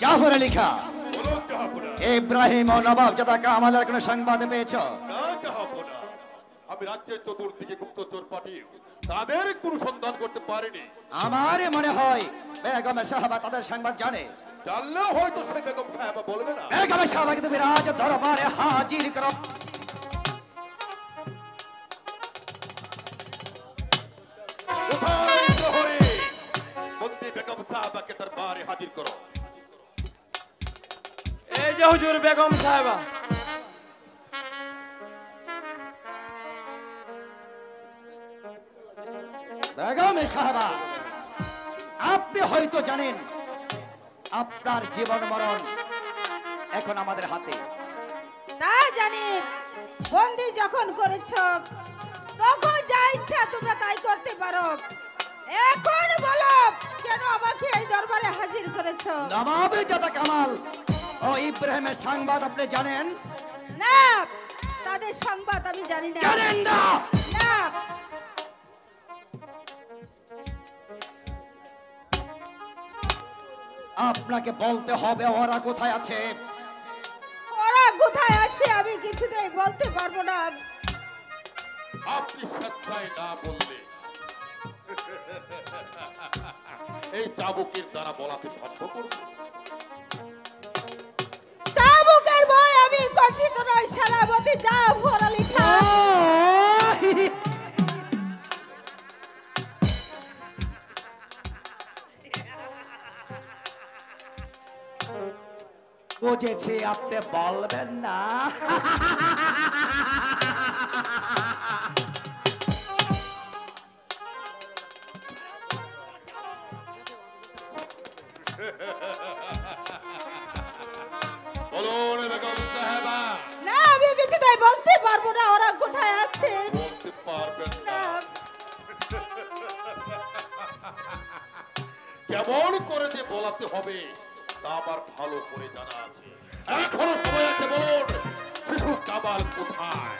জাফর আলী খাঁ, বলুন জাহাপনা। ইব্রাহিম ও নবাব জাদা কামালের কোনো সংবাদ পেয়েছ? না জাহাপনা, আমি রাজ্যের চতুর্দিকে গুপ্তচর পাঠিয়ে তাদের কোনো সন্ধান করতে পারিনি। আমার মনে হয় বেগম সাহাবা তাদের সংবাদ জানে। জানলেও হয়তো সে বেগম সাহেবা বলবে না। বেগম সাহাবাকে তুমি রাজ দরবারে হাজির করো। কোথায় প্রহরী? বন্দি বেগম সাহেবাকে দরবারে হাজির করো। এই যে হুজুর বেগম সাহেবা। বেগম সাহাবা, আপনি হয়তো জানেন আপনার জীবন মরণ এখন আমাদের হাতে। তা জানি, বন্দি যখন করেছ তখন যা ইচ্ছা তোমরা তাই করতে পারো। এখন বলো কেন আমাকে এই দরবারে হাজির করেছ? নবাব জাদা কামাল ও ইব্রাহিমের সংবাদ আপনি জানেন? না, তাদের সংবাদ আমি জানি না। জানেন না? না, আপনাকে বলতে হবে ওরা কোথায় আছে। ওরা কোথায় আছে আমি কিছুতেই বলতে পারবো না। আপনি স্বেচ্ছায় না বললে এই চাবুকের দ্বারা বলাতে বাধ্য করব। চাবুকের ভয় আমি গঠিত নই, সেনাপতি জাফর আলী খাঁ। বুঝেছি আপনি বলবেন না। বলুন বেগম সাহেবা। না, আমি কিছুতেই বলতে পারবো না ওরা কোথায় আছে। বলতে পারবেন না? না, কেমন করে যে বলাতে হবে তা আবার ভালো করে জানা আছে। এখনো সময় আছে, বলুন শিশু কামাল কোথায়?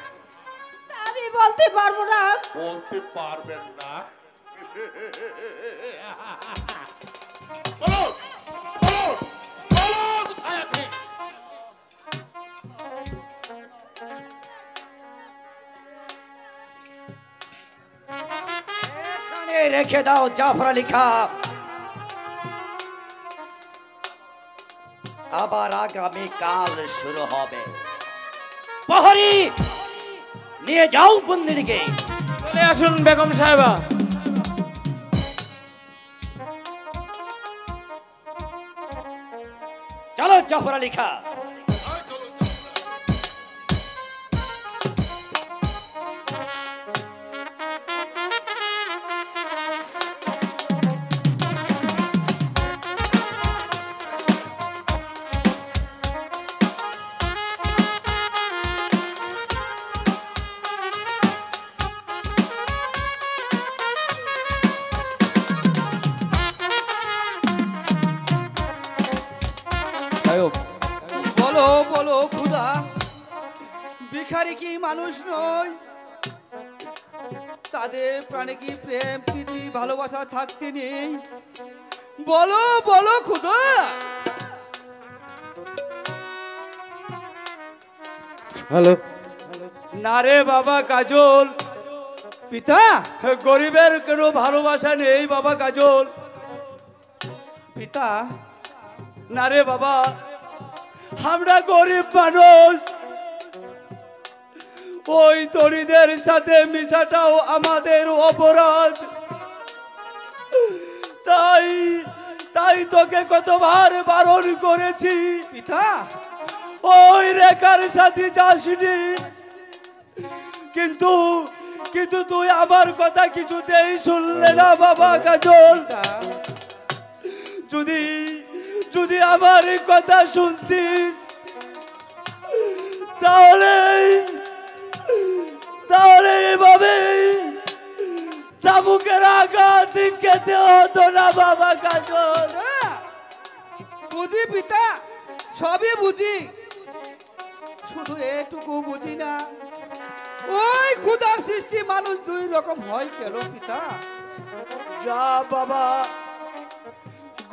আমি বলতে পারবো না। বলতে পারবেন না? বলুন বলুন বলুন কোথায় আছে? এখানে রেখে দাও জাফর আলী খাঁ। আবার আগামী কাল শুরু হবে। প্রহরী, নিয়ে যাও বন্দিনীকে। চলে আসুন বেগম সাহেবা। চলো জাফর আলী খাঁ। বলো বলো খুদা, ভিখারি কি মানুষ নয়? তাদের প্রাণে কি প্রেম প্রীতি ভালোবাসা থাকতে নেই? বলো বলো খুদা। হ্যালো। না রে বাবা কাজল, পিতা গরিবের কোনো ভালোবাসা নেই বাবা কাজল। পিতা, না রে বাবা, আমরা গরিব মানুষ, ওই তরিদের সাথে মিশাটাও আমাদের অপরাধ। তাই তাই তোকে কতবার বারণ করেছি পিতা ওই রেখার সাথে যাসনি, কিন্তু কিন্তু তুই আমার কথা কিছুতেই শুনলে না বাবা কাজল। পিতা, যদি যদি আমার কথা শুনতিস তাহলে তাহলে এভাবে চাবুকের আঘাত খেতে হতো না বাবা কাজল। না, বুঝি পিতা, সবই বুঝি, শুধু এটুকু বুঝি না ওই ক্ষুধার সৃষ্টি মানুষ দুই রকম হয় কেন পিতা? যা বাবা,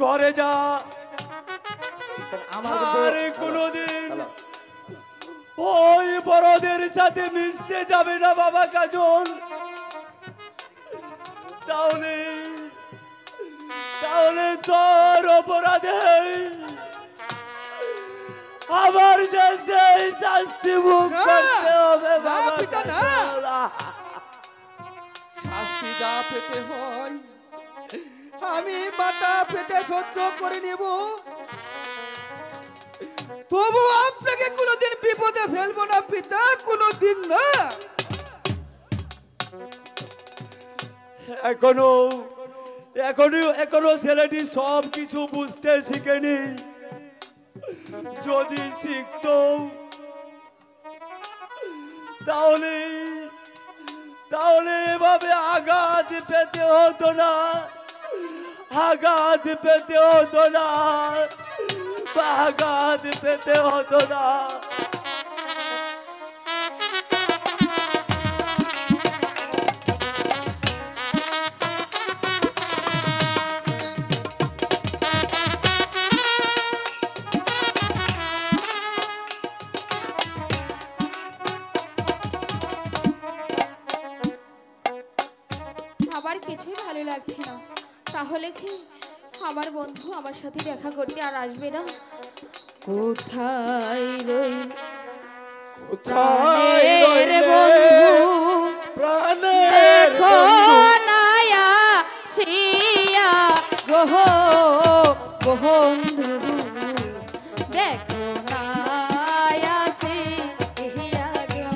ঘরে যা, আমার আর কোনোদিন ওই বড়দের সাথে মিশতে যাবে না বাবা কাজল। তাহলে তাহলে তোর অপরাধে আমার যে সেই শাস্তি ভোগ না, করতে হবে না, বাবা পিতা, না। কাজল। শাস্তি যা পেতে হয় আমি মাথা পেতে সহ্য করে নেব, তবু আপনাকে কোনোদিন বিপদে ফেলবো না পিতা, কোনোদিন না। এখনো এখনো এখনো ছেলেটি সব কিছু বুঝতে শিখেনি। যদি শিখতো তাহলে তাহলে এভাবে আঘাত পেতে হতো না, আঘাত পেতে হতো না, আঘাত পেতে হতো না। আমার কিছুই ভালো লাগছে না। তাহলে কি আমার বন্ধু আমার সাথে দেখা করতে আর আসবে না? কোথায় রইল প্রাণের বন্ধু, প্রাণের দেখো বন্ধু। না আসিয়া গো বন্ধু, দেখো না আসিয়া গো।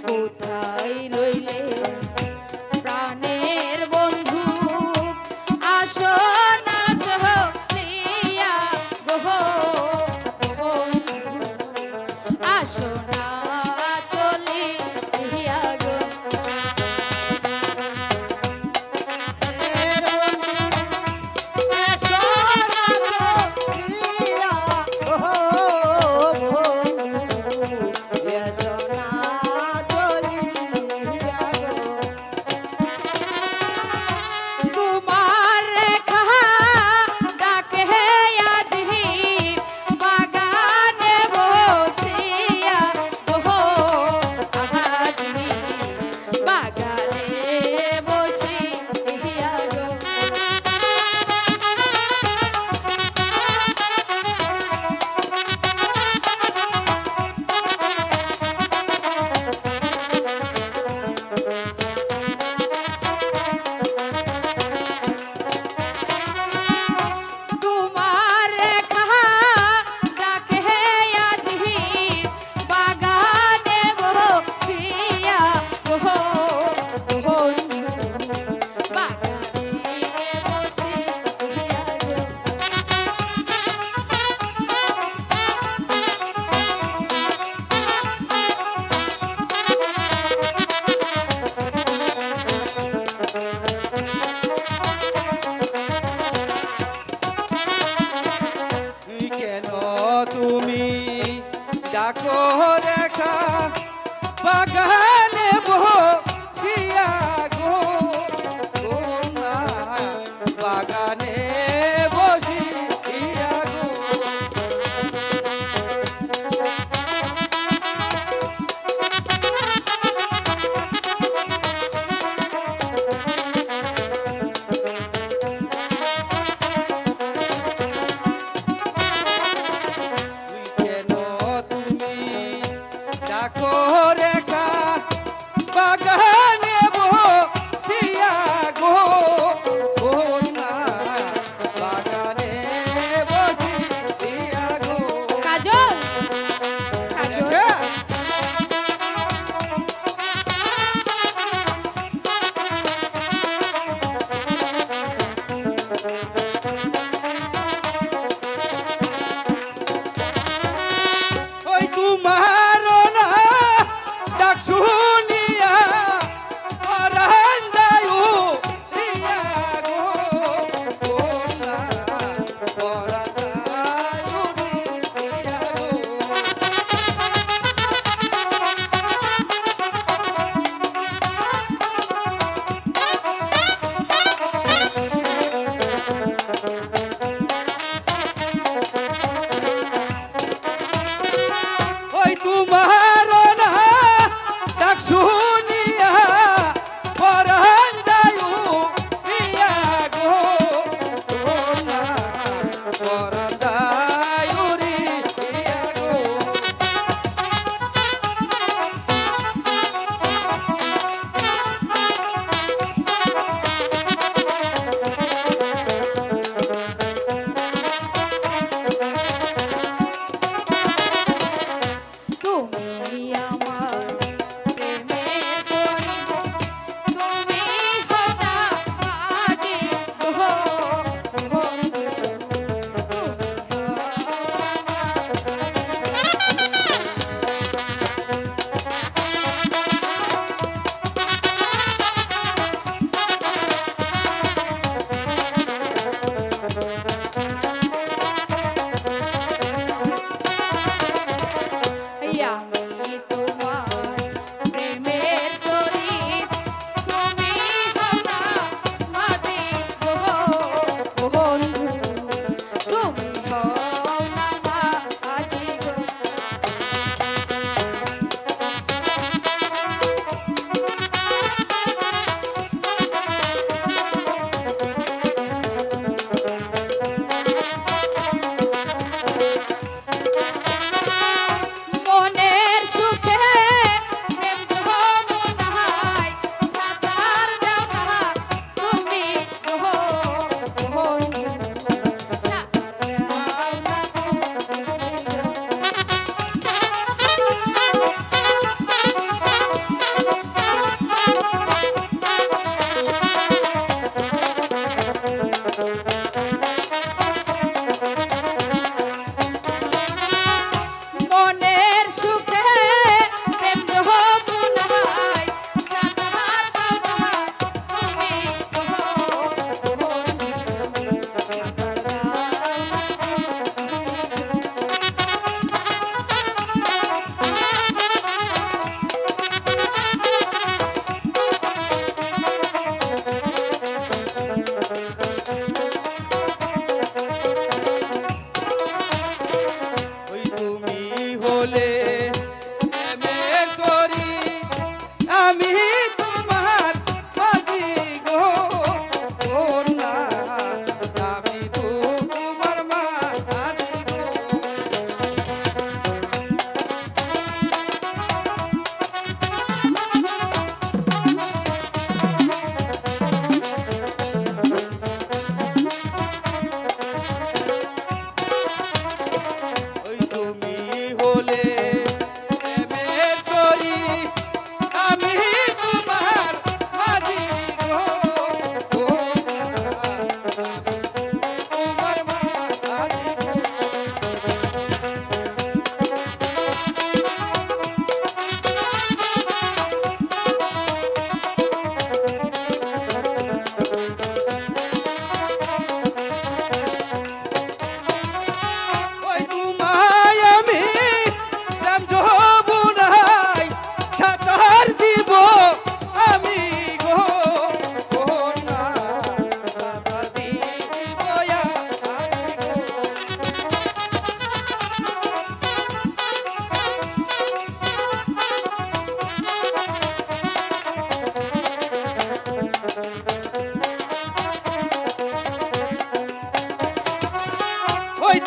কোথায় রইলে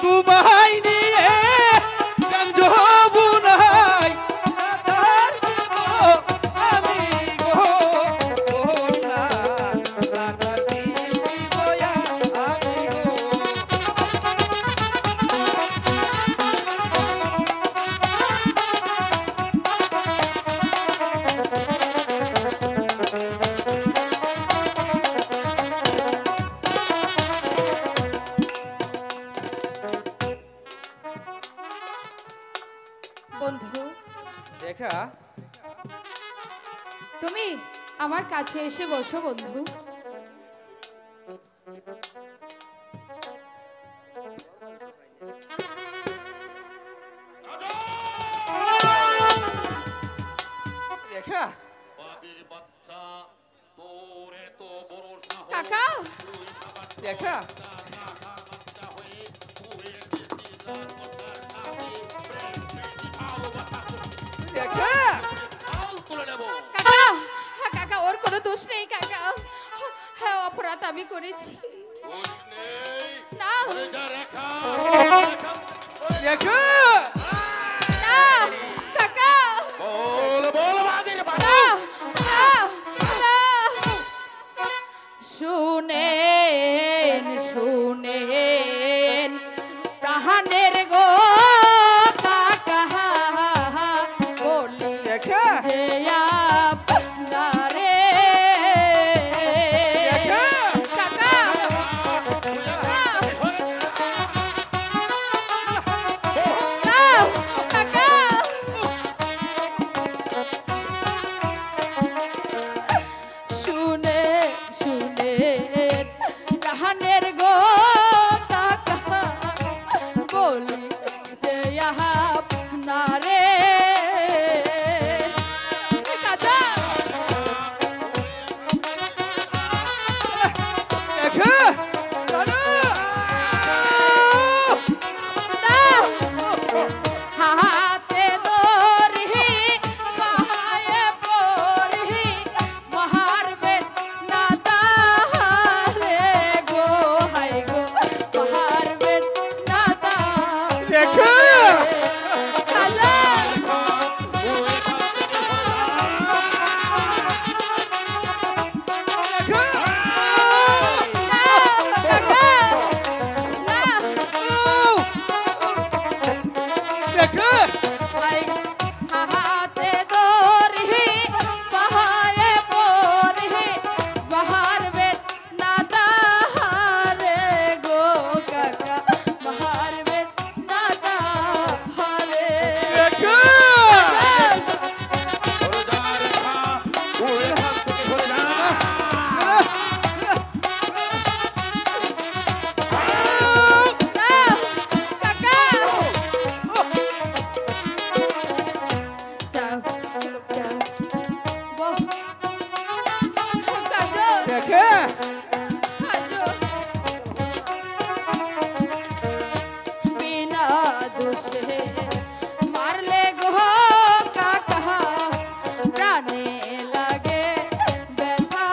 তোমায় নিয়ে গান যমুনায় সাঁতার দিব আমি গো কন্যা, সাঁতার দিব আমি গো। বন্ধু, দেখা তুমি আমার কাছে এসে বসো বন্ধু। দেখা বাদির বাচ্চা, তোর এত বড় সাহস, কাকা, তুই সামান্য দেখা বাচ্চা হয়ে তুই এসেছিস রাজকন্যার সাথে প্রেম প্রীতি ভালোবাসা করতে। দেখা চাল তুলে নেব। কাকা, হ্যাঁ কাকা, ওর কোনো দোষ নেই কাকা। হ্যাঁ, অপরাধ আমি করেছি। দোষ নেই। না, ওরে যা রেখা, রেখা। দেখা না, কাকা, বল বল বাদির বাচ্চা। না, না, না। শুনেন, শুনেন প্রাণের গো কাকা, বলি দেখা যে আপনারে দেখা কাকা, না, কাকা, শুনে শুনে প্রাণের গো কাকা, বলি যে আপনারে কাকা, দেখা জানো না, হাতে দড়ি পায়ে পড়ি মারবে না তাহারে গো, হায় গো মারবে না তাহারে দেখা কাজা, না, কাকা, না, দেখা হাতে দড়ি পায়ে পড়ি মারবে না তাহারে গো কাকা, মারবে না তাহারে দেখা সরে যা রেখা, তুই এখান থেকে সরে যা। না, কাকা, যাও, যাও, বহ, কাজল, দেখা কাজল, বিনা দোষে মারলে গো কাকা, প্রাণে লাগে ব্যথা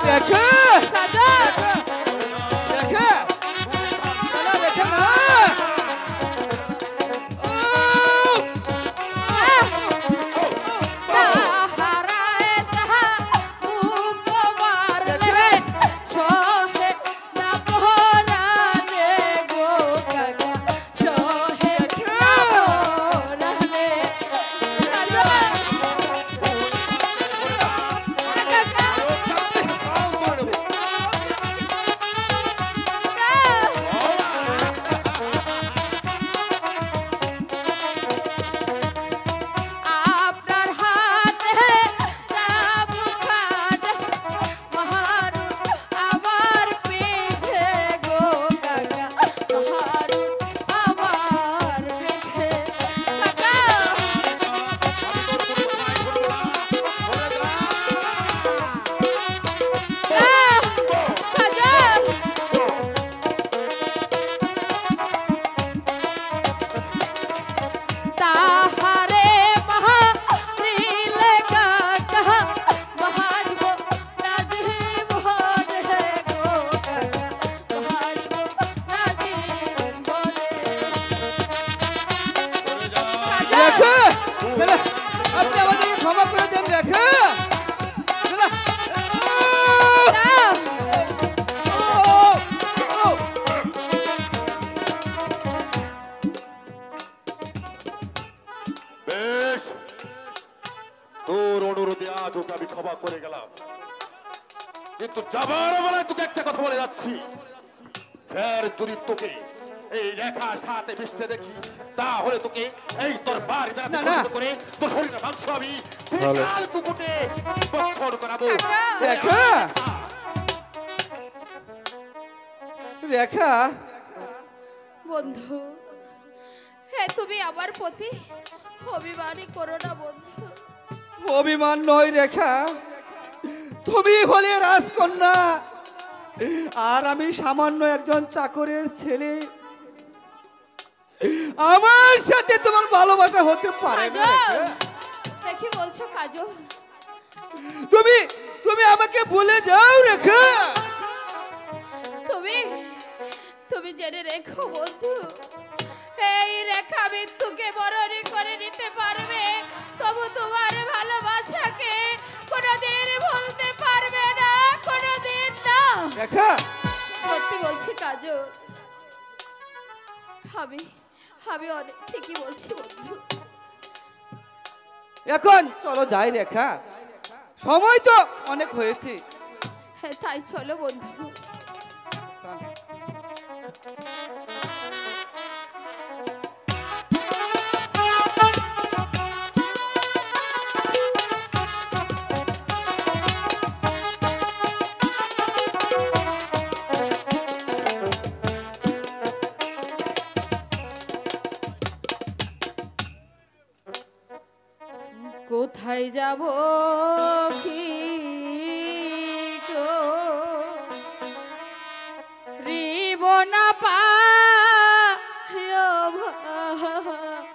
দেখা কাজল, দেখা না দেখা না তাহারায় যাহা মুখ মারলে সহে না পরানে গো কাকা, সহে না পরানে কাকা, কাকা, চাল তুলে নেব। কিন্তু যাবার বেলায় তোকে একটা কথা বলে যাচ্ছি, ফের যদি তোকে এই রেখার সাথে মিশতে দেখি তাহলে তোকে এই তোর বাড়ি দ্বারা না, না। করে তোর শরীরের মাংস আমি বিকাল কুকুটে বক্ষণ করাবো। কাকা। রেখা রেখা বন্ধু, হ্যাঁ তুমি আমার প্রতি অভিমানী করো না বন্ধু। অভিমান নয় রেখা, তুমি হলে রাজকন্যা আর আমি সামান্য একজন চাকরের ছেলে। আমার সাথে তোমার ভালোবাসা হতে পারে না কাজল, রেখা। দেখি বলছো কাজল, তুমি তুমি আমাকে ভুলে যাও রেখা। তুমি তুমি জেনে রেখো বন্ধু, এই রেখা মৃত্যুকে বরণী করে নিতে পারবে, তবু তোমার ভালোবাসাকে কোনোদিন ভুলতে পারবে না, কোনোদিন না। রেখা সত্যি বলছি কাজল, আমি আমি অনেক ঠিকই বলছি বন্ধু। এখন চলো যাই রেখা, সময় তো অনেক হয়েছে। হ্যাঁ তাই চলো বন্ধু। কোথায় যাব কি গো, রিব না পায় ভাবি,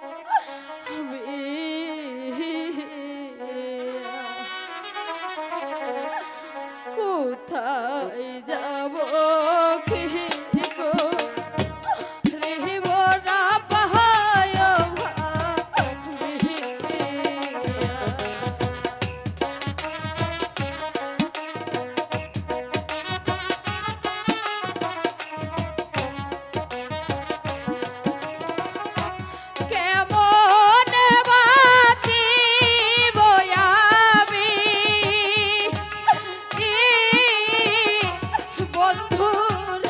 কোথায় যাব কি গো, রিব না পায় ভাবি। কেমন বাঁচিব আমি বন্ধুর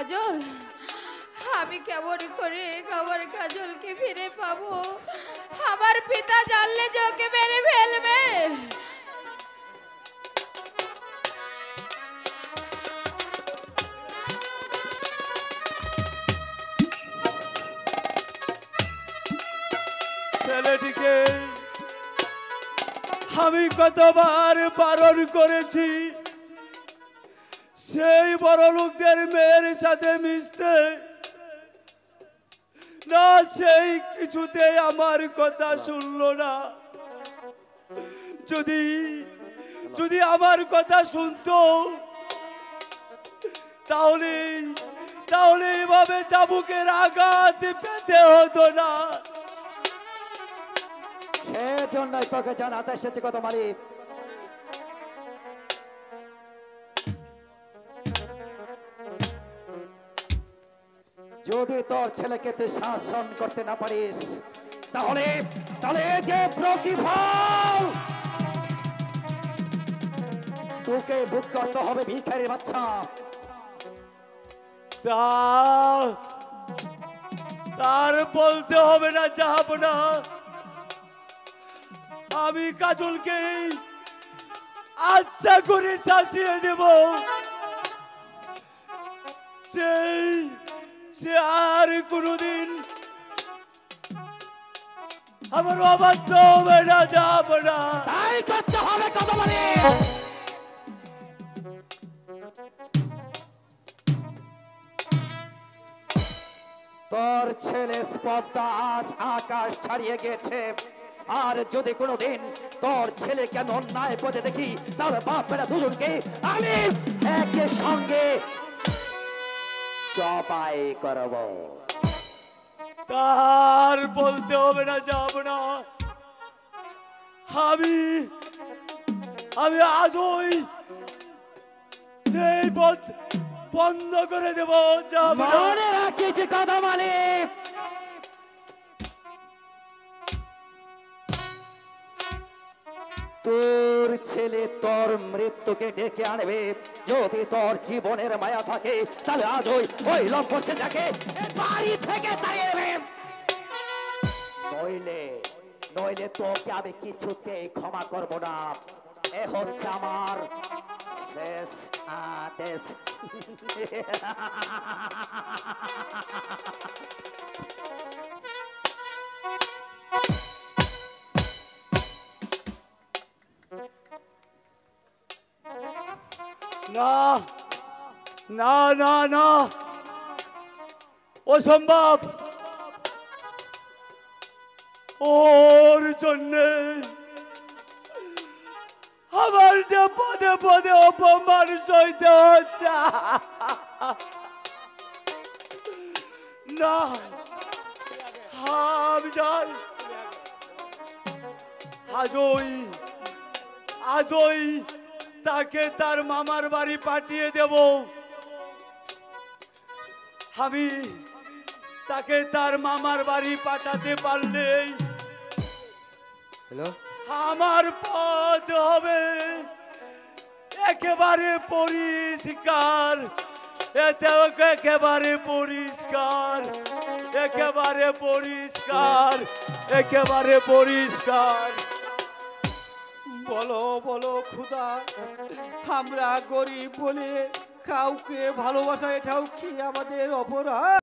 কাজল, আমি কেমন করে আমার কাজলকে ফিরে পাবো? আমার পিতা জানলে যে ওকে মেরে ফেলবে। ছেলেটিকে আমি কতবার বারণ করেছি সেই বড় লোকদের মেয়ের সাথে মিশতে, না সেই কিছুতে আমার কথা শুনলো না। যদি যদি আমার কথা শুনতো তাহলে তাহলে এভাবে চাবুকের আঘাত পেতে হতো না। সেজন্যই তোকে জানাতে এসেছি কত মালিক। যদি তোর ছেলেকে তুই শাসন করতে না পারিস তাহলে তাহলে এই যে প্রতিফল তোকে ভোগ করতে হবে ভিখারির বাচ্চা। তার বলতে হবে না, যাব না। আমি কাজলকে আচ্ছা করে শাসিয়ে দেব। সে আর কোনদিন আমার অবাধ্য হবে না, যাব না। তাই করতে হবে কত মালিক। তোর ছেলে স্পর্ধা আজ আকাশ ছাড়িয়ে গেছে। আর যদি কোনোদিন তোর ছেলেকে আমি অন্যায় পথে দেখি তাহলে বাপ বেটা দুজনকে আমি একে সঙ্গে জবাই করব। তার বলতে হবে না, যাব না। আমি আজই সেই পথ বন্ধ করে দেব, যাব না। মনে রাখিছি কথা মালিক। তোর ছেলে তোর মৃত্যুকে ডেকে আনবে। যদি তোর জীবনের মায়া থাকে তাহলে আজ ওই লম্প ছেলেটাকে বাড়ি থেকে তাড়িয়ে দেবে। নইলে নইলে তোকে আমি কিছুতেই ক্ষমা করব না। এ হচ্ছে আমার শেষ আদেশ। না না না না, অসম্ভব। ওর জন্যে আমার যে পদে পদে অপমান সইতে হচ্ছে। না, আমি যাই। আজই তাকে তার মামার বাড়ি পাঠিয়ে দেব। আমি তাকে তার মামার বাড়ি পাঠাতে পারলেই আমার পথ হবে একেবারে পরিষ্কার। একেবারে পরিষ্কার, একেবারে পরিষ্কার, একেবারে পরিষ্কার। বলো বলো খুদা, আমরা গরিব বলে কাউকে ভালোবাসা, এটাও কি আমাদের অপরাধ?